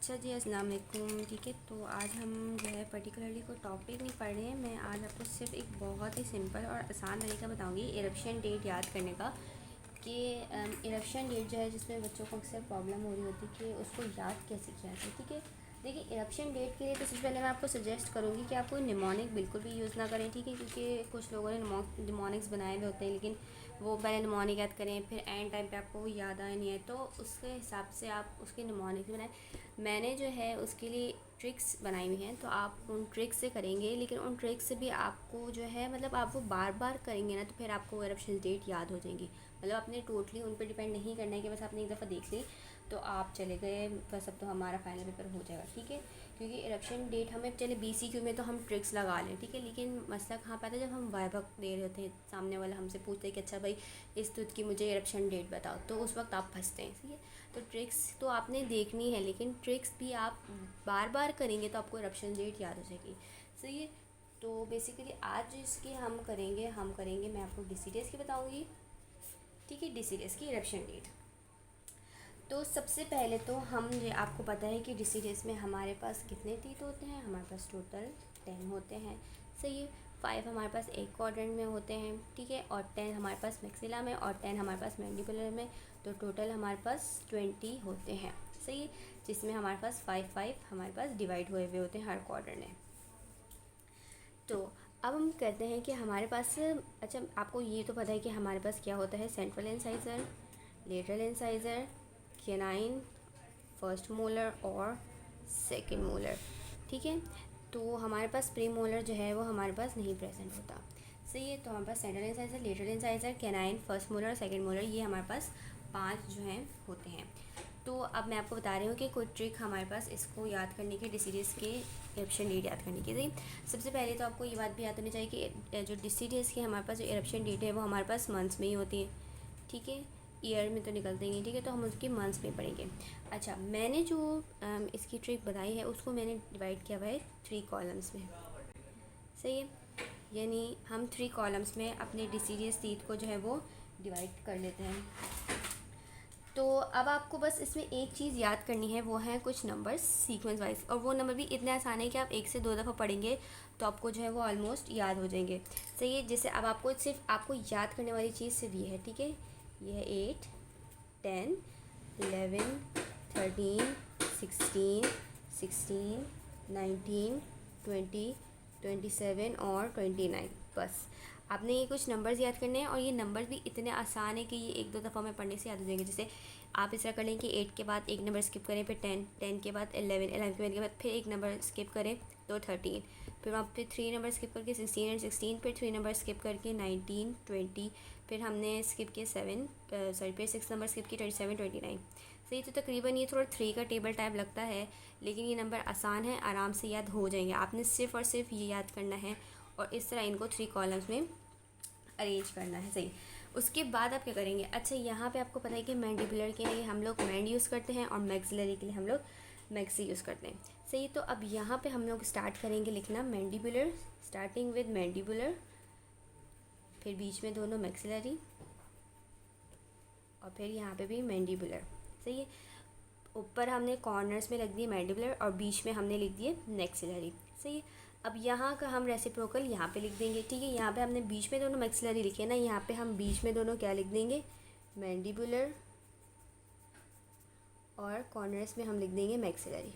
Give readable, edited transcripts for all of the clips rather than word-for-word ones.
अच्छा जी, अस्सलाम वालेकुम। ठीक है, तो आज हम जो है पर्टिकुलरली कोई टॉपिक नहीं पढ़ रहे हैं। मैं आज आपको सिर्फ एक बहुत ही सिंपल और आसान तरीका बताऊंगी इरप्शन डेट याद करने का कि इरप्शन डेट जो है जिसमें बच्चों को अक्सर प्रॉब्लम हो रही होती है कि उसको याद कैसे किया जाए। ठीक है, देखिए इरप्शन डेट के लिए तो सबसे पहले मैं आपको सजेस्ट करूँगी कि आप कोई निमोनिक बिल्कुल भी यूज़ ना करें। ठीक है, क्योंकि कुछ लोगों ने निमोनिक्स बनाए हुए होते हैं, लेकिन वो पहले निमोनिक याद करें, फिर एंड टाइम पे आपको वो याद आया नहीं है, तो उसके हिसाब से आप उसके निमोनिक्स बनाएं। मैंने जो है उसके लिए ट्रिक्स बनाई हुई हैं, तो आप उन ट्रिक्स से करेंगे, लेकिन उन ट्रिक्स से भी आपको जो है मतलब आप वो बार बार करेंगे ना, तो फिर आपको इरप्शन डेट याद हो जाएंगी। मतलब आपने टोटली उन पर डिपेंड नहीं करना है कि बस आपने एक दफ़ा देख ली तो आप चले गए, बस अब तो हमारा फाइनल पेपर हो जाएगा। ठीक है, क्योंकि इरप्शन डेट हमें चले BCQ में तो हम ट्रिक्स लगा लें। ठीक है, लेकिन मसला कहाँ पे आता है जब हम वाइवा दे रहे होते हैं, सामने वाला हमसे पूछते हैं कि अच्छा भाई इस तुद की मुझे इरप्शन डेट बताओ, तो उस वक्त आप फंसते हैं। ठीक है, तो ट्रिक्स तो आपने देखनी है, लेकिन ट्रिक्स भी आप बार बार करेंगे तो आपको इरप्शन डेट याद हो जाएगी। सही है, तो बेसिकली आज इसकी हम करेंगे मैं आपको डिसीडेस की बताऊंगी। ठीक है, डिसीडेस की इरप्शन डेट। तो सबसे पहले तो हम ये आपको पता है कि डिसीडेस में हमारे पास कितने टीथ होते हैं, हमारे पास टोटल 10 होते हैं। सही है, 5 हमारे पास एक क्वाड्रेंट में होते हैं। ठीक है, और 10 हमारे पास मैक्सिला में और 10 हमारे पास मैंडिबुलर में, तो टोटल हमारे पास 20 होते हैं। सही है, जिसमें हमारे पास 5 हमारे पास डिवाइड हुए हुए होते हैं हर क्वाड्रेंट में। तो अब हम कहते हैं कि हमारे पास, अच्छा आपको ये तो पता है कि हमारे पास क्या होता है, central incisor, lateral incisor, canine, first molar और सेकंड मोलर। ठीक है, तो हमारे पास प्री मोलर जो है वो हमारे पास नहीं प्रेजेंट होता। सही है, तो हमारे पास central incisor, lateral incisor, canine, first molar और सेकंड मोलर, ये हमारे पास 5 जो हैं होते हैं। तो अब मैं आपको बता रही हूँ कि कोई ट्रिक हमारे पास इसको याद करने के, डिसीडेस के इरप्शन डेट याद करने की थी। सबसे पहले तो आपको ये बात भी याद होनी चाहिए कि जो डिसीडेस की हमारे पास जो इरप्शन डेट है वो हमारे पास मंथ्स में ही होती है। ठीक है, ईयर में तो निकलते ही नहीं। ठीक है, तो हम उसके मंथ्स में पढ़ेंगे। अच्छा, मैंने जो इसकी ट्रिक बताई है उसको मैंने डिवाइड किया हुआ है 3 कॉलम्स में। सही है, यानी हम 3 कॉलम्स में अपने डिसीडियस टीथ को जो है वो डिवाइड कर लेते हैं। तो अब आपको बस इसमें एक चीज़ याद करनी है, वो है कुछ नंबर्स सीक्वेंस वाइज, और वो नंबर भी इतने आसान है कि आप 1 से 2 दफ़ा पढ़ेंगे तो आपको जो है वो ऑलमोस्ट याद हो जाएंगे। सही है, जैसे अब आपको सिर्फ आपको याद करने वाली चीज़ सिर्फ ये है। ठीक है, ये है 8, 10, 11, 13, 16, 16, 19, 20, 27 और 29। बस आपने ये कुछ नंबर्स याद करने हैं, और ये नंबर भी इतने आसान है कि ये 1-2 दफ़ा में पढ़ने से याद हो जाएंगे। जैसे आप इस तरह कर लें कि 8 के बाद एक नंबर स्किप करें, फिर 10, 10 के बाद 11, 11 के बाद फिर एक नंबर स्किप करें तो 13, फिर वहाँ पे 3 नंबर स्किप करके 16 और 16, फिर 3 नंबर स्किप करके 19, 20, फिर हमने स्किप किए 7, फिर 6 नंबर स्किप किए 27, 29। सही, तो तकरीबन ये थोड़ा 3 का टेबल टाइप लगता है, लेकिन ये नंबर आसान है, आराम से याद हो जाएंगे। आपने सिर्फ और सिर्फ ये याद करना है और इस तरह इनको 3 कॉलम्स में अरेंज करना है। सही, उसके बाद आप क्या करेंगे, अच्छा यहाँ पे आपको पता है कि मैंडिबुलर के लिए हम लोग मैंड यूज़ करते हैं और मैक्सिलरी के लिए हम लोग मैक्सी यूज़ करते हैं। सही, तो अब यहाँ पे हम लोग स्टार्ट करेंगे लिखना मैंडिबुलर, स्टार्टिंग विद मैंडिबुलर, फिर बीच में दोनों मैक्सिलरी और फिर यहाँ पे भी मैंडिबुलर। सही है, ऊपर हमने कॉर्नर्स में लिख दिए मैंडिबुलर और बीच में हमने लिख दिए मैक्सिलरी। सही है, अब यहाँ का हम रेसिप्रोकल यहाँ पे लिख देंगे। ठीक है, यहाँ पे हमने बीच में दोनों मैक्सिलरी लिखे ना, यहाँ पे हम बीच में दोनों क्या लिख देंगे, मैंडिबुलर, और कॉर्नर्स में हम लिख देंगे मैक्सिलरी।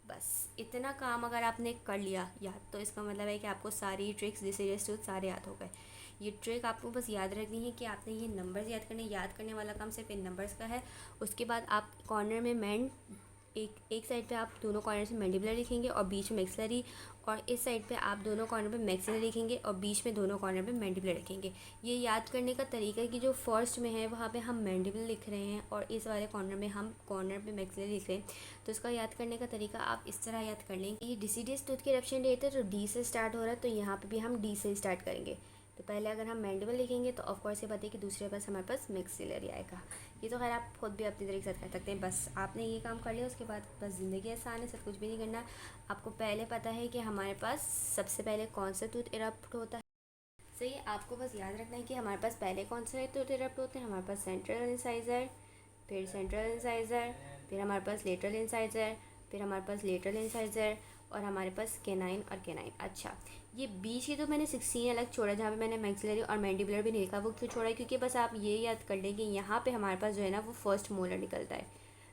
बस इतना काम अगर आपने कर लिया याद, तो इसका मतलब है कि आपको सारी ट्रिक्स डिसीडियस टूथ सारे याद हो गए। ये ट्रिक आपको बस याद रखनी है कि आपने ये नंबर्स याद करने वाला काम सिर्फ इन नंबर्स का है। उसके बाद आप कॉर्नर में मैंड, एक साइड पे आप दोनों कॉर्नर से मैंडिबुलर लिखेंगे और बीच में मैक्सिलरी, और इस साइड पे आप दोनों कॉर्नर पे मैक्सिलरी लिखेंगे और बीच में दोनों कॉर्नर पे मैंडिबुलर लिखेंगे। ये याद करने का तरीका है कि जो फर्स्ट में है वहाँ पे हम मैंडिबुलर लिख रहे हैं और इस वाले कॉर्नर में हम कॉर्नर पे मैक्सिलरी लिख रहे हैं, तो इसका याद करने का तरीका आप इस तरह याद कर लेंगे। ये डिसीडियस टूथ की इरप्शन डेट है तो डी से स्टार्ट हो रहा है, तो यहाँ पर भी हम डी से स्टार्ट करेंगे। तो पहले अगर हम मैंडिबल लिखेंगे तो ऑफकोर्स ये बात है कि दूसरे पास हमारे पास मैक्सिलरी आएगा। ये तो खैर आप खुद भी अपनी तरीके से कर सकते हैं। बस आपने ये काम कर लिया, उसके बाद बस ज़िंदगी आसान है, सब कुछ भी नहीं करना। आपको पहले पता है कि हमारे पास सबसे पहले कौन सा टूथ इरप्ट होता है। सही है, आपको बस याद रखना है कि हमारे पास पहले कौन सा टूथ इरप्ट होते हैं। हमारे पास सेंट्रल इंसाइजर, फिर सेंट्रल इंसाइजर, फिर हमारे पास लेटरल इंसाइजर, फिर हमारे पास लेटरल इंसाइजर, और हमारे पास केनाइन और केनाइन। अच्छा, ये बीच की तो मैंने 16 अलग छोड़ा, जहाँ पे मैंने मैक्सिलरी और मैंडिबुलर भी नहीं लिखा। वो क्यों छोड़ा है? क्योंकि बस आप ये याद कर लें कि यहाँ पे हमारे पास जो है ना वो फर्स्ट मोलर निकलता है,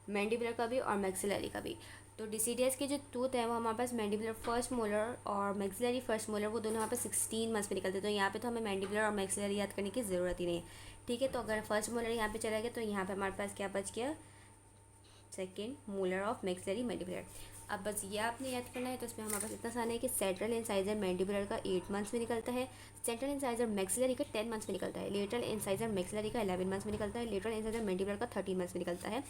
मैंडिबुलर का भी और मैक्सिलरी का भी। तो डिसीडियस के जो टूथ है वो हमारे पास मैंडिबुलर फर्स्ट मोलर और मैक्सिलरी फर्स्ट मोलर, वो दोनों यहाँ पे 16 मंथ्स में निकलते हैं। तो यहाँ पे तो हमें मैंडिबुलर और मैक्सिलरी याद करने की ज़रूरत ही नहीं है, ठीक है। तो अगर फर्स्ट मोलर यहाँ पे चला गया तो यहाँ पे हमारे पास क्या बच गया? Second molar of maxillary mandibular. अब बस ये आपने याद करना है। तो इसमें हमारे पास इतना सारा है कि सेंट्रल इंसाइजर मैंडिबुलर का 8 मंथ्स में निकलता है, सेंट्रल इंसाइजर मैक्सिलरी का 10 मंथ्स में निकलता है, लेटरल इंसाइजर मैक्सिलरी का 11 मंथ्स में निकलता है, लेटरल इंसाइजर मैंडिबुलर का 13 मंथ्स में निकलता है।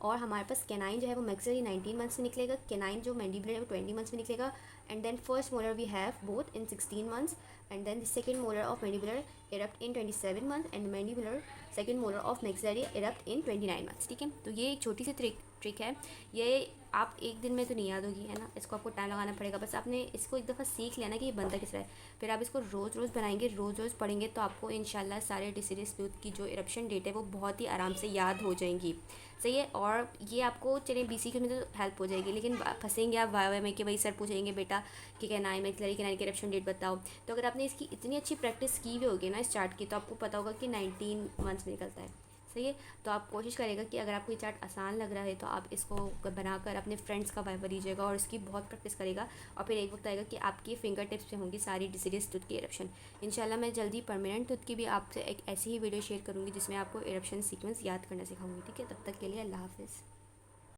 और हमारे पास केनाइन जो है वो मैक्सिलरी 19 मंथ्स में निकलेगा, केनाइन जो मैंडिबुलर है वो 20 मंथ्स में निकलेगा। And then first molar we have both in 16 months, and then the second molar of mandibular erupt in 27 months and mandibular second molar of maxillary erupt in 29 months, ठीक है। तो ये एक छोटी सी ट्रिक है, ये आप एक दिन में तो नहीं याद होगी, है ना, इसको आपको टाइम लगाना पड़ेगा। बस आपने इसको एक दफ़ा सीख लिया ना कि ये बनता किस तरह है, फिर आप इसको रोज़ रोज़ बनाएंगे, रोज़ रोज़ पढ़ेंगे, तो आपको इंशाल्लाह सारे डिसीडियस टूथ की जो इरप्शन डेट है वो बहुत ही आराम से याद हो जाएंगी, सही है। और ये आपको चलिए BCQ में तो हेल्प हो जाएगी, लेकिन फंसेंगे आप वाई में कि भाई सर पूछेंगे बेटा कि कहना है मैक्सिलरी केनाइन की इरप्शन डेट बताओ। तो अगर आपने इसकी इतनी अच्छी प्रैक्टिस की हुई होगी ना इस चार्ट की, तो आपको पता होगा कि 19 मंथ्स में निकलता है, सही है। तो आप कोशिश करेगा कि अगर आपको ये चार्ट आसान लग रहा है तो आप इसको बनाकर अपने फ्रेंड्स का वाइवा दीजिएगा और इसकी बहुत प्रैक्टिस करेगा, और फिर एक वक्त आएगा कि आपकी फिंगर टिप्स पे होंगी सारी डिसीडियस टूथ की इरप्शन। इंशाल्लाह मैं जल्दी परमानेंट टूथ की भी आपसे एक ऐसी ही वीडियो शेयर करूँगी जिसमें आपको इरप्शन सीक्वेंस याद करना सिखाऊंगी, ठीक है। तब तक के लिए अल्लाह हाफिज़।